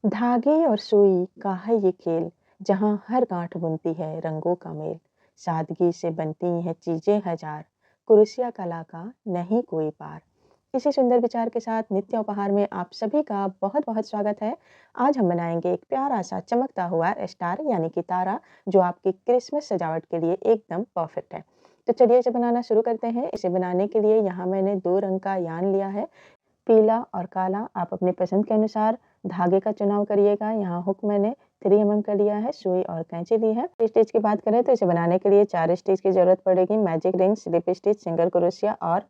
धागे और सुई का है ये खेल, जहाँ हर गांठ बुनती है रंगों का मेल। सादगी से बनती हैं चीजें हजार, कुरुसिया कला का नहीं कोई पार। इसी सुंदर विचार के साथ नित्य उपहार में आप सभी का बहुत बहुत स्वागत है। आज हम बनाएंगे एक प्यारा सा चमकता हुआ स्टार यानी कि तारा, जो आपकी क्रिसमस सजावट के लिए एकदम परफेक्ट है। तो चलिए इसे बनाना शुरू करते हैं। इसे बनाने के लिए यहाँ मैंने 2 रंग का यान लिया है, पीला और काला। आप अपनी पसंद के अनुसार धागे का चुनाव करिएगा। यहाँ हुक मैंने 3 mm का लिया है, सुई और कैंची ली है। स्टिच की बात करें तो इसे बनाने के लिए 4 स्टिच की जरूरत पड़ेगी। Magic ring, slip stitch, single crochet और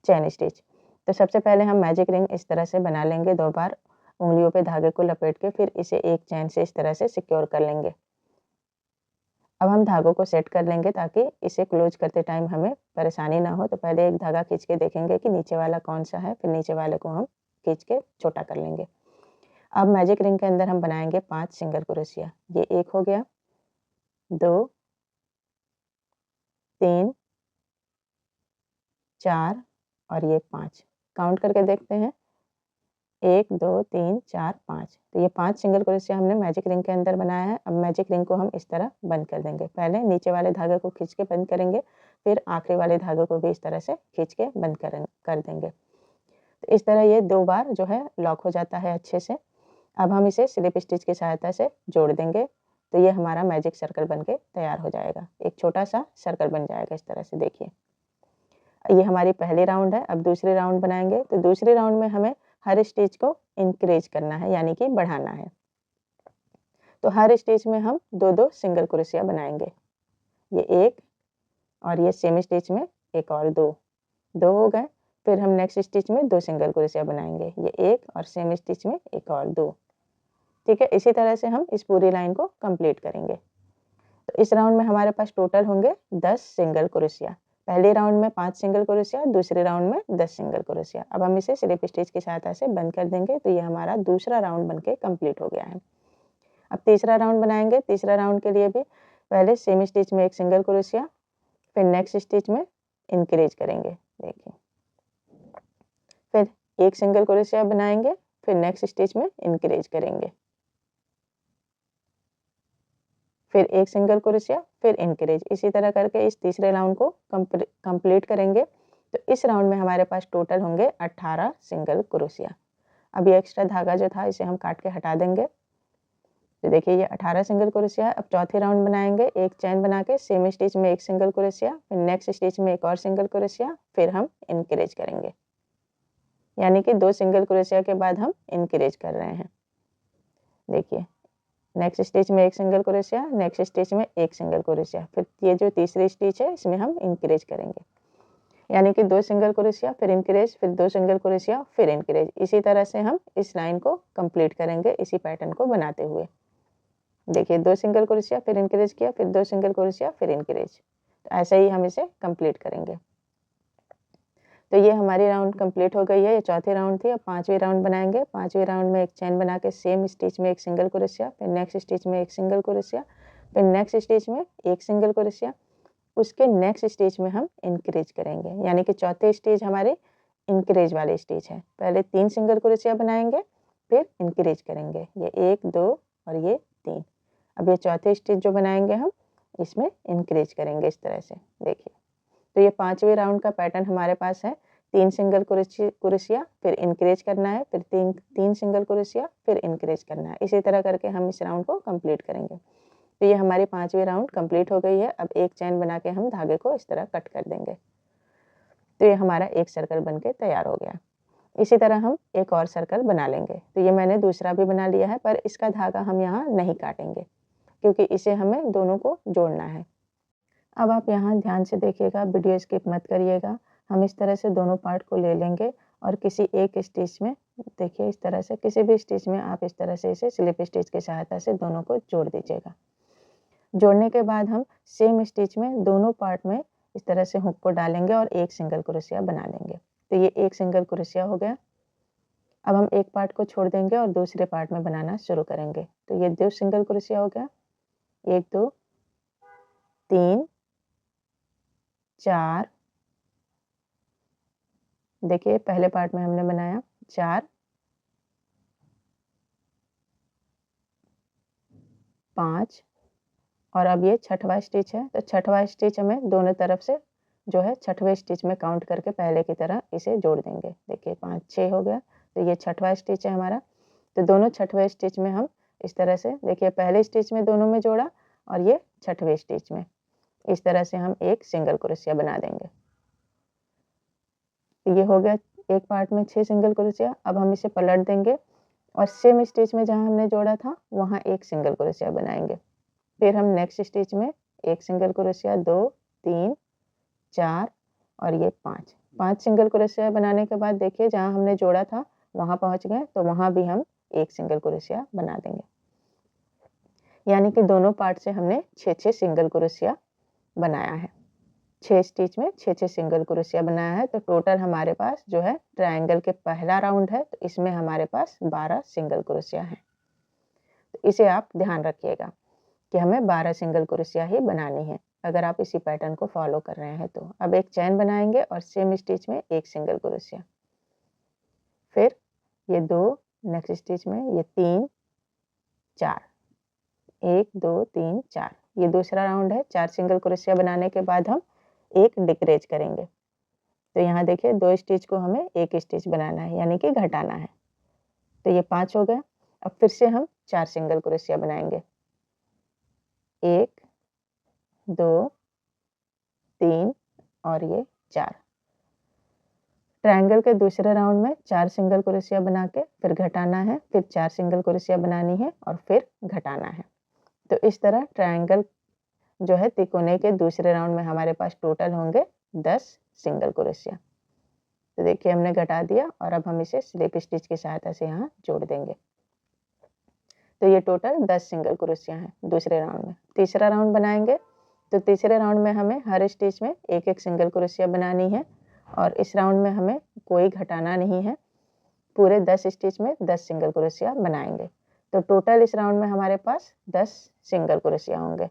चेन स्टिच। तो सबसे पहले हम मैजिक रिंग इस तरह से बना लेंगे। 2 बार उंगलियों पे धागे को लपेट के फिर इसे एक चेन से इस तरह से सिक्योर कर लेंगे। अब हम धागों को सेट कर लेंगे ताकि इसे क्लोज करते टाइम हमें परेशानी ना हो। तो पहले एक धागा खींच के देखेंगे कि नीचे वाला कौन सा है, फिर नीचे वाले को हम खींच के छोटा कर लेंगे। अब मैजिक रिंग के अंदर हम बनाएंगे 5 सिंगल क्रोशिया। ये 1 हो गया, 2, 3, 4 और ये 5। काउंट करके देखते हैं, 1, 2, 3, 4, 5। तो ये 5 सिंगल क्रोशिया हमने मैजिक रिंग के अंदर बनाया है। अब मैजिक रिंग को हम इस तरह बंद कर देंगे। पहले नीचे वाले धागे को खींच के बंद करेंगे, फिर आखिरी वाले धागे को भी इस तरह से खींच के बंद कर देंगे। तो इस तरह ये 2 बार जो है लॉक हो जाता है अच्छे से। अब हम इसे स्लिप स्टिच की सहायता से जोड़ देंगे। तो ये हमारा मैजिक सर्कल बन के तैयार हो जाएगा। एक छोटा सा सर्कल बन जाएगा इस तरह से। देखिए, ये हमारी पहली राउंड है। अब दूसरी राउंड बनाएंगे। तो दूसरी राउंड में हमें हर स्टिच को इंक्रीज करना है, यानी कि बढ़ाना है। तो हर स्टिच में हम 2-2 सिंगल क्रोशिया बनाएंगे। ये 1 और ये सेम स्टिच में एक और 2, 2 हो गए। फिर हम नेक्स्ट स्टिच में 2 सिंगल क्रोशिया बनाएंगे। ये 1 और सेम स्टिच में एक और 2। ठीक है, इसी तरह से हम इस पूरी लाइन को कंप्लीट करेंगे। तो इस राउंड में हमारे पास टोटल होंगे 10 सिंगल क्रोशिया। पहले राउंड में 5 सिंगल क्रोशिया, दूसरे राउंड में 10 सिंगल क्रोशिया। अब हम इसे स्लिप स्टिच की सहायता से बंद कर देंगे। तो ये हमारा दूसरा राउंड बनके कंप्लीट हो गया है। अब तीसरा राउंड बनाएंगे। तीसरा राउंड के लिए भी पहले सेम स्टिच में एक सिंगल क्रोशिया, फिर नेक्स्ट स्टिच में इंक्रीज करेंगे। देखिए, फिर एक सिंगल क्रोशिया बनाएंगे, फिर नेक्स्ट स्टिच में इंक्रीज करेंगे, फिर एक सिंगल क्रोशिया, फिर इंक्रीज। इसी तरह करके इस तीसरे राउंड को कंप्लीट करेंगे। तो इस राउंड में हमारे पास टोटल होंगे 18 सिंगल क्रोशिया। अब ये एक्स्ट्रा धागा जो था इसे हम काट के हटा देंगे। तो देखिए, ये 18 सिंगल क्रोशिया है। अब चौथी राउंड बनाएंगे। एक चेन बना के सेम स्टिच में एक सिंगल क्रोशिया, फिर नेक्स्ट स्टिच में एक और सिंगल क्रोशिया, फिर हम इंक्रीज करेंगे। यानी कि 2 सिंगल क्रोशिया के बाद हम इंक्रीज कर रहे हैं। देखिए, नेक्स्ट स्टिच में एक सिंगल क्रोशिया, नेक्स्ट स्टिच में एक सिंगल क्रोशिया, फिर ये जो तीसरी स्टिच है इसमें हम इंक्रीज करेंगे। यानी कि 2 सिंगल क्रोशिया, फिर इंक्रीज, फिर 2 सिंगल क्रोशिया, फिर इंक्रीज। इसी तरह से हम इस लाइन को कंप्लीट करेंगे, इसी पैटर्न को बनाते हुए। देखिए, 2 सिंगल क्रोशिया, फिर इंक्रीज किया, फिर 2 सिंगल क्रोशिया, फिर इंक्रीज। तो ऐसे ही हम इसे कंप्लीट करेंगे। तो ये हमारी राउंड कंप्लीट हो गई है। ये चौथी राउंड थी। अब 5वीं राउंड बनाएंगे। 5वीं राउंड में एक चेन बना के सेम स्टिच में एक सिंगल क्रोशिया, फिर नेक्स्ट स्टिच में एक सिंगल क्रोशिया, फिर नेक्स्ट स्टिच में एक सिंगल क्रोशिया। उसके नेक्स्ट स्टिच में हम इंक्रीज करेंगे। यानी कि चौथी स्टिच हमारी इंक्रीज वाली स्टिच है। पहले 3 सिंगल क्रोशिया बनाएंगे, फिर इंक्रीज करेंगे। ये 1, 2 और ये 3। अब ये चौथी स्टिच जो बनाएंगे हम इसमें इंक्रीज करेंगे इस तरह से। देखिए, तो ये 5वीं राउंड का पैटर्न हमारे पास है। 3 सिंगल क्रोशिया, फिर इंक्रीज करना है, फिर 3 सिंगल क्रोशिया, फिर इंक्रीज करना है। इसी तरह करके हम इस राउंड को कंप्लीट करेंगे। तो ये हमारी 5वीं राउंड कंप्लीट हो गई है। अब एक चैन बना के हम धागे को इस तरह कट कर देंगे। तो ये हमारा एक सर्कल बन के तैयार हो गया। इसी तरह हम एक और सर्कल बना लेंगे। तो ये मैंने दूसरा भी बना लिया है, पर इसका धागा हम यहाँ नहीं काटेंगे क्योंकि इसे हमें दोनों को जोड़ना है। अब आप यहाँ ध्यान से देखिएगा, वीडियो स्किप मत करिएगा। हम इस तरह से दोनों पार्ट को ले लेंगे और किसी एक स्टिच में, देखिए इस तरह से किसी भी स्टिच में आप इस तरह से इसे स्लिप स्टिच की सहायता से दोनों को जोड़ दीजिएगा। जोड़ने के बाद हम सेम स्टिच में दोनों पार्ट में इस तरह से हुक को डालेंगे और एक सिंगल क्रोशिया बना लेंगे। तो ये एक सिंगल क्रोशिया हो गया। अब हम एक पार्ट को छोड़ देंगे और दूसरे पार्ट में बनाना शुरू करेंगे। तो ये 2 सिंगल क्रोशिया हो गया, 1, 2, 3, 4। देखिए, पहले पार्ट में हमने बनाया 4, 5 और अब ये छठवां स्टिच है, तो छठवां स्टिच हमें दोनों तरफ से जो है छठवें स्टिच में काउंट करके पहले की तरह इसे जोड़ देंगे। देखिए 5 6 हो गया, तो ये छठवां स्टिच है हमारा। तो दोनों छठवें स्टिच में हम इस तरह से देखिए पहले स्टिच में दोनों में जोड़ा और ये छठवें स्टिच में इस तरह से हम एक सिंगल क्रोशिया बना देंगे। तो ये हो गया एक पार्ट में 6 सिंगल क्रोशिया। अब हम इसे पलट देंगे और सेम स्टिच में जहाँ हमने जोड़ा था वहाँ एक सिंगल क्रोशिया बनाएंगे। फिर हम नेक्स्ट स्टिच में एक सिंगल क्रोशिया, 2 3 4 और ये 5 सिंगल क्रोशिया बनाने के बाद देखिए जहाँ हमने जोड़ा था वहाँ पहुँच गए, तो वहाँ भी हम एक सिंगल क्रोशिया बना देंगे। यानी कि दोनों पार्ट से हमने 6 सिंगल क्रोशिया बनाया है। 6 स्टिच में 6 सिंगल क्रोशिया बनाया है। तो टोटल हमारे पास जो है ट्रायंगल के पहला राउंड है, तो इसमें हमारे पास 12 सिंगल क्रोशिया हैं। तो इसे आप ध्यान रखिएगा कि हमें 12 सिंगल क्रोशिया ही बनानी है अगर आप इसी पैटर्न को फॉलो कर रहे हैं तो। अब एक चैन बनाएंगे और सेम स्टिच में एक सिंगल क्रोशिया, फिर ये 2 नेक्स्ट स्टिच में ये 3 4 1 2 3 4 ये दूसरा राउंड है। 4 सिंगल क्रोशिया बनाने के बाद हम एक डिक्रीज करेंगे। तो यहाँ देखिए 2 स्टिच को हमें एक स्टिच बनाना है यानी कि घटाना है। तो ये 5 हो गया। अब फिर से हम 4 सिंगल क्रोशिया बनाएंगे, 1 2 3 और ये 4। ट्रायंगल के दूसरे राउंड में 4 सिंगल क्रोशिया बना के फिर घटाना है, फिर 4 सिंगल क्रोशिया बनानी है और फिर घटाना है। तो इस तरह ट्रायंगल जो है तिकोने के दूसरे राउंड में हमारे पास टोटल होंगे 10 सिंगल क्रोशिया। तो देखिए हमने घटा दिया और अब हम इसे स्लिप स्टिच की सहायता से यहाँ जोड़ देंगे। तो ये टोटल 10 सिंगल क्रोशिया हैं दूसरे राउंड में। तीसरा राउंड बनाएंगे, तो तीसरे राउंड में हमें हर स्टिच में एक एक सिंगल क्रोशिया बनानी है और इस राउंड में हमें कोई घटाना नहीं है। पूरे 10 स्टिच में 10 सिंगल क्रोशिया बनाएंगे। तो टोटल इस राउंड में हमारे पास 10 सिंगल क्रोशिया होंगे।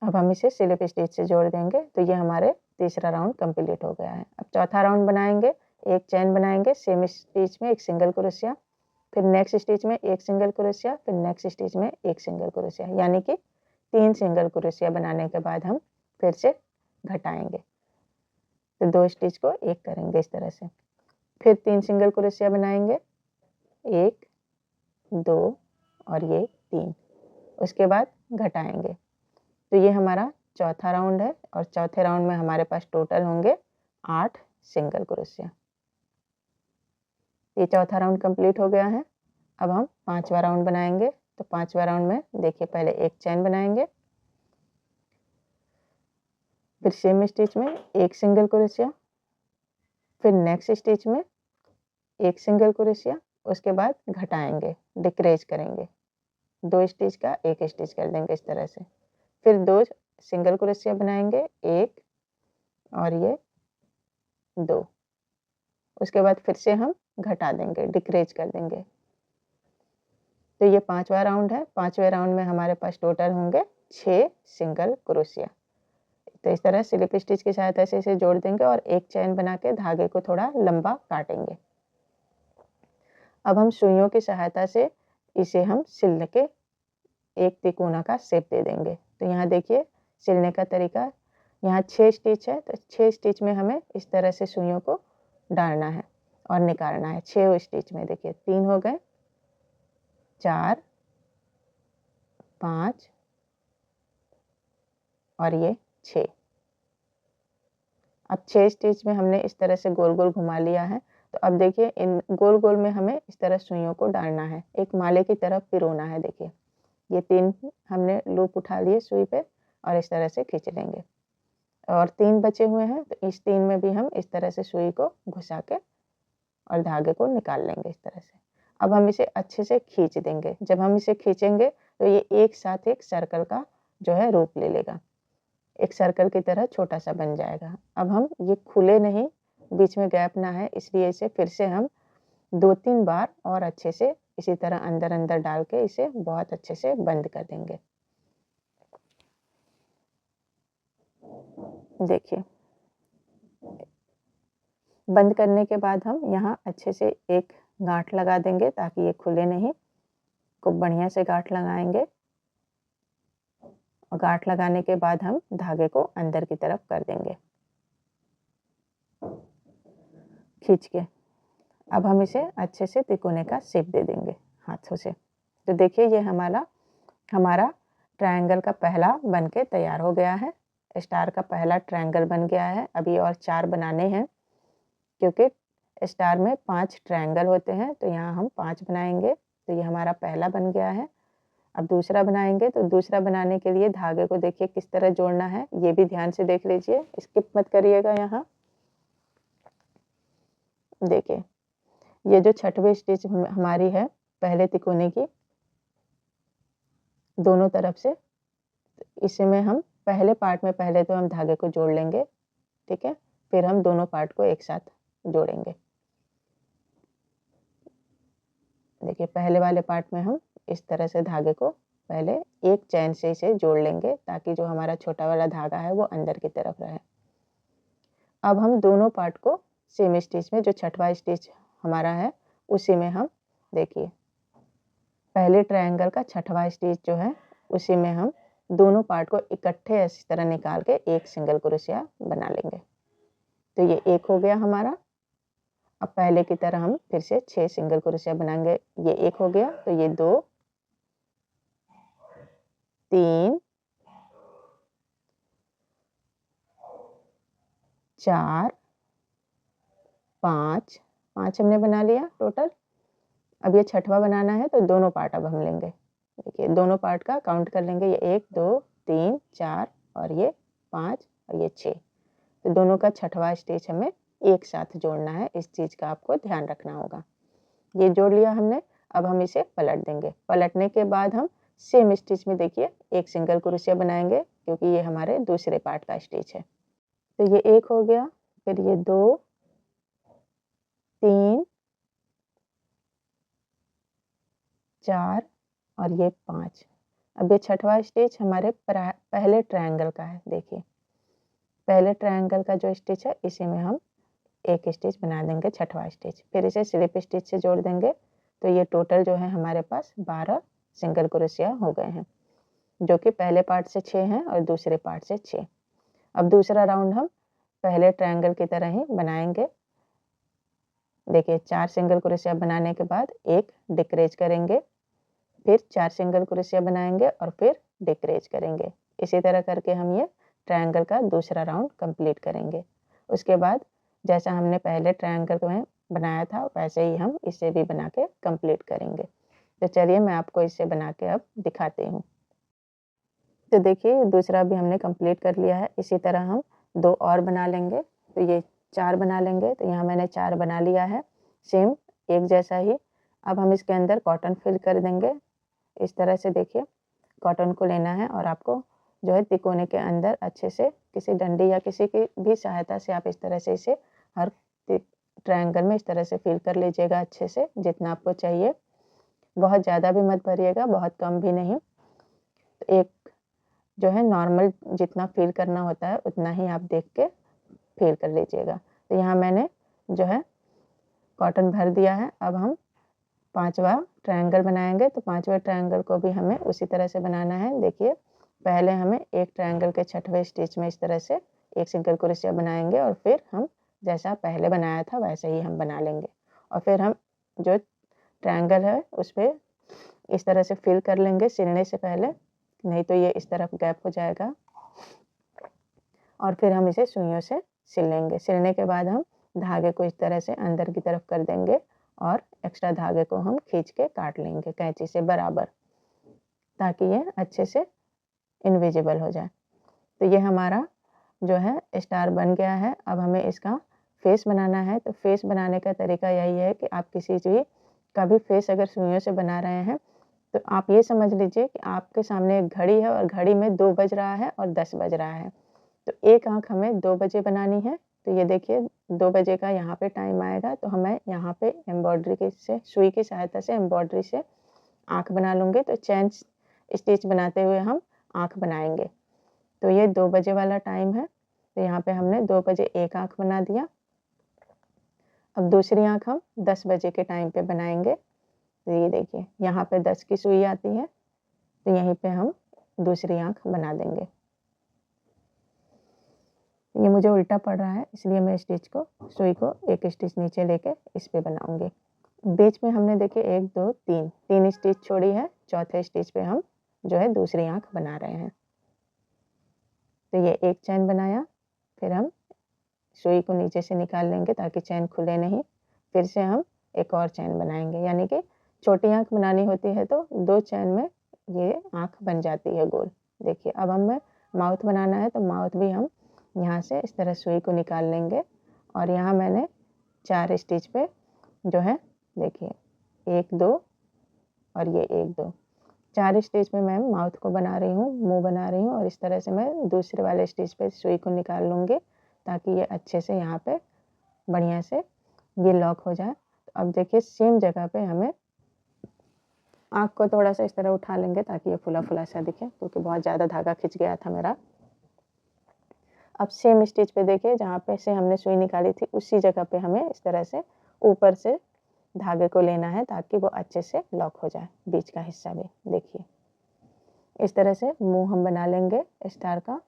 अब हम इसे स्लिप स्टिच से जोड़ देंगे, तो ये हमारे तीसरा राउंड कंप्लीट हो गया है। अब चौथा राउंड बनाएंगे, एक चैन बनाएंगे, सेम स्टिच में एक सिंगल क्रोशिया, फिर नेक्स्ट स्टिच में एक सिंगल क्रोशिया, फिर नेक्स्ट स्टिच में एक सिंगल क्रोशिया, यानी कि 3 सिंगल क्रोशिया बनाने के बाद हम फिर से घटाएंगे। तो 2 स्टिच को एक करेंगे इस तरह से, फिर 3 सिंगल क्रोशिया बनाएंगे, 1 2 और ये 3, उसके बाद घटाएंगे। तो ये हमारा चौथा राउंड है और चौथे राउंड में हमारे पास टोटल होंगे 8 सिंगल क्रोशिया। ये चौथा राउंड कंप्लीट हो गया है। अब हम 5वां राउंड बनाएंगे। तो 5वां राउंड में देखिए पहले एक चैन बनाएंगे, फिर सेम स्टिच में एक सिंगल क्रोशिया, फिर नेक्स्ट स्टिच में एक सिंगल क्रोशिया, उसके बाद घटाएंगे, डिक्रीज करेंगे, 2 स्टिच का एक स्टिच कर देंगे इस तरह से, फिर 2 सिंगल क्रोशिया बनाएंगे, 1 और ये 2, उसके बाद फिर से हम घटा देंगे, डिक्रीज कर देंगे। तो ये 5वां राउंड है। 5वें राउंड में हमारे पास टोटल होंगे 6 सिंगल क्रोशिया। तो इस तरह स्लिप स्टिच की सहायता से इसे जोड़ देंगे और एक चैन बना के धागे को थोड़ा लंबा काटेंगे। अब हम सुइयों की सहायता से इसे हम सिलने के एक तिकोना का शेप दे देंगे। तो यहाँ देखिए सिलने का तरीका, यहाँ 6 स्टिच है, तो 6 स्टिच में हमें इस तरह से सुइयों को डालना है और निकालना है। 6 स्टिच में देखिए 3 हो गए, 4 5 और ये 6। अब 6 स्टिच में हमने इस तरह से गोल गोल घुमा लिया है। तो अब देखिए इन गोल गोल में हमें इस तरह सुइयों को डालना है, एक माले की तरफ पिरोना है। देखिए ये 3 हमने लूप उठा लिए सुई पे और इस तरह से खींच लेंगे और 3 बचे हुए हैं, तो इस 3 में भी हम इस तरह से सुई को घुसा के और धागे को निकाल लेंगे इस तरह से। अब हम इसे अच्छे से खींच देंगे। जब हम इसे खींचेंगे तो ये एक साथ एक सर्कल का जो है रूप ले लेगा, एक सर्कल की तरह छोटा सा बन जाएगा। अब हम ये खुले नहीं, बीच में गैप ना है, इसलिए इसे फिर से हम 2-3 बार और अच्छे से इसी तरह अंदर अंदर डाल के इसे बहुत अच्छे से बंद कर देंगे। देखिए, बंद करने के बाद हम यहाँ अच्छे से एक गांठ लगा देंगे ताकि ये खुले नहीं। खूब बढ़िया से गांठ लगाएंगे और गांठ लगाने के बाद हम धागे को अंदर की तरफ कर देंगे खींच के। अब हम इसे अच्छे से तिकोने का शेप दे देंगे हाथों से। तो देखिए, ये हमारा ट्रायंगल का पहला बनके तैयार हो गया है। स्टार का पहला ट्रायंगल बन गया है। अभी और 4 बनाने हैं, क्योंकि स्टार में 5 ट्रायंगल होते हैं, तो यहाँ हम 5 बनाएंगे। तो ये हमारा पहला बन गया है। अब दूसरा बनाएंगे। तो दूसरा बनाने के लिए धागे को देखिए किस तरह जोड़ना है, ये भी ध्यान से देख लीजिए, स्किप मत करिएगा। यहाँ देखिए, ये जो 6वीं स्टिच हमारी है पहले तिकोने की, दोनों तरफ से, इसमें हम पहले पार्ट में पहले तो हम धागे को जोड़ लेंगे, ठीक है। फिर हम दोनों पार्ट को एक साथ जोड़ेंगे। देखिए, पहले वाले पार्ट में हम इस तरह से धागे को पहले एक चैन से इसे जोड़ लेंगे, ताकि जो हमारा छोटा वाला धागा है वो अंदर की तरफ रहे। अब हम दोनों पार्ट को सेम स्टिच में, जो 6वां स्टिच हमारा है उसी में हम, देखिए, पहले ट्रायंगल का 6वां स्टिच जो है उसी में हम दोनों पार्ट को इकट्ठे इस तरह निकाल के एक सिंगल क्रोशिया बना लेंगे। तो ये एक हो गया हमारा। अब पहले की तरह हम फिर से 6 सिंगल क्रोशिया बनाएंगे। ये एक हो गया। तो ये 2, 3, 4, 5 हमने बना लिया टोटल। अब ये 6वां बनाना है, तो दोनों पार्ट अब हम लेंगे। देखिए, दोनों पार्ट का काउंट कर लेंगे। ये 1, 2, 3, 4 और ये 5 और ये 6। तो दोनों का 6वां स्टिच हमें एक साथ जोड़ना है। इस चीज़ का आपको ध्यान रखना होगा। ये जोड़ लिया हमने। अब हम इसे पलट देंगे। पलटने के बाद हम सेम स्टिच में, देखिए, एक सिंगल क्रोशिया बनाएंगे, क्योंकि ये हमारे दूसरे पार्ट का स्टिच है। तो ये एक हो गया। फिर ये 2, 3, 4 और ये 5। अब ये 6वां स्टिच हमारे पहले ट्रायंगल का है। देखिए, पहले ट्रायंगल का जो स्टिच है इसी में हम एक स्टिच बना देंगे, 6वां स्टिच। फिर इसे स्लिप स्टिच से जोड़ देंगे। तो ये टोटल जो है हमारे पास 12 सिंगल क्रोशिया हो गए हैं, जो कि पहले पार्ट से 6 हैं और दूसरे पार्ट से 6। अब दूसरा राउंड हम पहले ट्रायंगल की तरह ही बनाएंगे। देखिए, 4 सिंगल क्रोशिया बनाने के बाद एक डिक्रीज करेंगे, फिर 4 सिंगल क्रोशिया बनाएंगे और फिर डिक्रीज करेंगे। इसी तरह करके हम ये ट्रायंगल का दूसरा राउंड कंप्लीट करेंगे। उसके बाद जैसा हमने पहले ट्रायंगल में बनाया था वैसे ही हम इसे भी बना के कंप्लीट करेंगे। तो चलिए, मैं आपको इसे बना के अब दिखाती हूँ। तो देखिए, दूसरा भी हमने कंप्लीट कर लिया है। इसी तरह हम 2 और बना लेंगे। तो ये 4 बना लेंगे। तो यहाँ मैंने 4 बना लिया है, सेम एक जैसा ही। अब हम इसके अंदर कॉटन फिल कर देंगे इस तरह से। देखिए, कॉटन को लेना है और आपको जो है तिकोने के अंदर अच्छे से किसी डंडी या किसी की भी सहायता से आप इस तरह से इसे हर ट्रायंगल में इस तरह से फिल कर लीजिएगा अच्छे से, जितना आपको चाहिए। बहुत ज़्यादा भी मत भरिएगा, बहुत कम भी नहीं। तो एक जो है नॉर्मल जितना फिल करना होता है उतना ही आप देख के फिल कर लीजिएगा। तो यहाँ मैंने जो है कॉटन भर दिया है। अब हम 5वां ट्रायंगल बनाएंगे। तो 5वें ट्रायंगल को भी हमें उसी तरह से बनाना है। देखिए, पहले हमें एक ट्रायंगल के 6वें स्टिच में इस तरह से एक सिंगल क्रोशिया बनाएंगे और फिर हम जैसा पहले बनाया था वैसे ही हम बना लेंगे। और फिर हम जो ट्रायंगल है उस पर इस तरह से फिल कर लेंगे सिलने से पहले, नहीं तो ये इस तरफ गैप हो जाएगा। और फिर हम इसे सुइयों से सिल लेंगे। सिलने के बाद हम धागे को इस तरह से अंदर की तरफ कर देंगे और एक्स्ट्रा धागे को हम खींच के काट लेंगे कैंची से बराबर, ताकि ये अच्छे से इनविजिबल हो जाए। तो ये हमारा जो है स्टार बन गया है। अब हमें इसका फेस बनाना है। तो फेस बनाने का तरीका यही है कि आप किसी चीज़ का भी फेस अगर सुइयों से बना रहे हैं तो आप ये समझ लीजिए कि आपके सामने एक घड़ी है और घड़ी में 2 बज रहा है और 10 बज रहा है। तो एक आँख हमें 2 बजे बनानी है। तो ये देखिए, 2 बजे का यहाँ पे टाइम आएगा। तो हमें यहाँ पे एम्ब्रॉयडरी की से सुई की सहायता से एम्ब्रॉयडरी से आँख बना लूँगी। तो चैन स्टिच बनाते हुए हम आँख बनाएंगे। तो ये 2 बजे वाला टाइम है। तो यहाँ पे हमने 2 बजे एक आँख बना दिया। अब दूसरी आँख हम 10 बजे के टाइम पे बनाएंगे। तो ये देखिए यहाँ पे 10 की सुई आती है, तो यहीं पे हम दूसरी आँख बना देंगे। ये मुझे उल्टा पड़ रहा है, इसलिए मैं स्टिच को सुई को एक स्टिच नीचे लेके इस पे बनाऊंगी। बीच में हमने देखिए 1 2 3 स्टिच छोड़ी है, चौथे स्टिच पे हम जो है दूसरी आँख बना रहे हैं। तो ये एक चैन बनाया, फिर हम सुई को नीचे से निकाल लेंगे ताकि चैन खुले नहीं। फिर से हम एक और चैन बनाएंगे, यानी कि छोटी आँख बनानी होती है तो 2 चैन में ये आँख बन जाती है गोल। देखिए अब हमें माउथ बनाना है, तो माउथ भी हम यहाँ से इस तरह सुई को निकाल लेंगे और यहाँ मैंने 4 स्टिच पे जो है देखिए 1 2 और ये 1 2 4 स्टिच में मैं माउथ को बना रही हूँ, मुँह बना रही हूँ और इस तरह से मैं दूसरे वाले स्टिच पे सुई को निकाल लूँगी ताकि ये अच्छे से यहाँ पे बढ़िया से ये लॉक हो जाए। तो अब देखिए सेम जगह पे हमें आँख को थोड़ा सा इस तरह उठा लेंगे ताकि ये फुला-फुला सा दिखे, क्योंकि बहुत ज़्यादा धागा खिंच गया था मेरा। अब सेम स्टिच पे देखिए जहाँ पे से हमने सुई निकाली थी उसी जगह पे हमें इस तरह से ऊपर से धागे को लेना है ताकि वो अच्छे से लॉक हो जाए बीच का हिस्सा भी। देखिए इस तरह से मुंह हम बना लेंगे स्टार का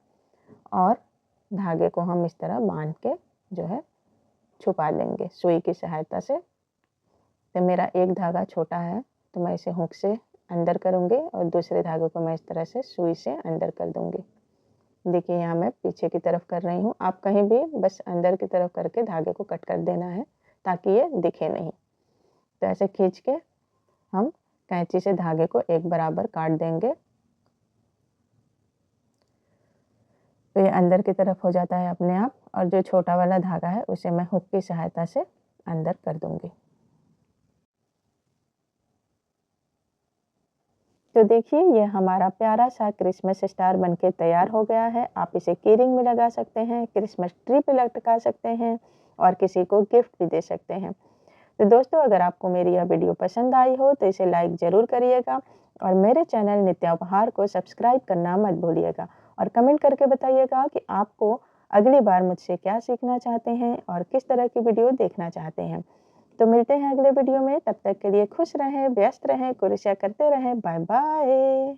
और धागे को हम इस तरह बांध के जो है छुपा लेंगे सुई की सहायता से। तो मेरा एक धागा छोटा है तो मैं इसे हुक से अंदर करूँगी और दूसरे धागे को मैं इस तरह से सुई से अंदर कर दूँगी। देखिए यहाँ मैं पीछे की तरफ कर रही हूँ, आप कहीं भी बस अंदर की तरफ करके धागे को कट कर देना है ताकि ये दिखे नहीं। तो ऐसे खींच के हम कैंची से धागे को एक बराबर काट देंगे, तो ये अंदर की तरफ हो जाता है अपने आप। और जो छोटा वाला धागा है उसे मैं हुक की सहायता से अंदर कर दूंगी। तो देखिए ये हमारा प्यारा सा क्रिसमस स्टार बनके तैयार हो गया है। आप इसे की रिंग में लगा सकते हैं, क्रिसमस ट्री पे लटका सकते हैं और किसी को गिफ्ट भी दे सकते हैं। तो दोस्तों अगर आपको मेरी यह वीडियो पसंद आई हो तो इसे लाइक ज़रूर करिएगा और मेरे चैनल नित्या उपहार को सब्सक्राइब करना मत भूलिएगा और कमेंट करके बताइएगा कि आपको अगली बार मुझसे क्या सीखना चाहते हैं और किस तरह की वीडियो देखना चाहते हैं। तो मिलते हैं अगले वीडियो में, तब तक के लिए खुश रहें, व्यस्त रहें, कुरुशिया करते रहें। Bye bye.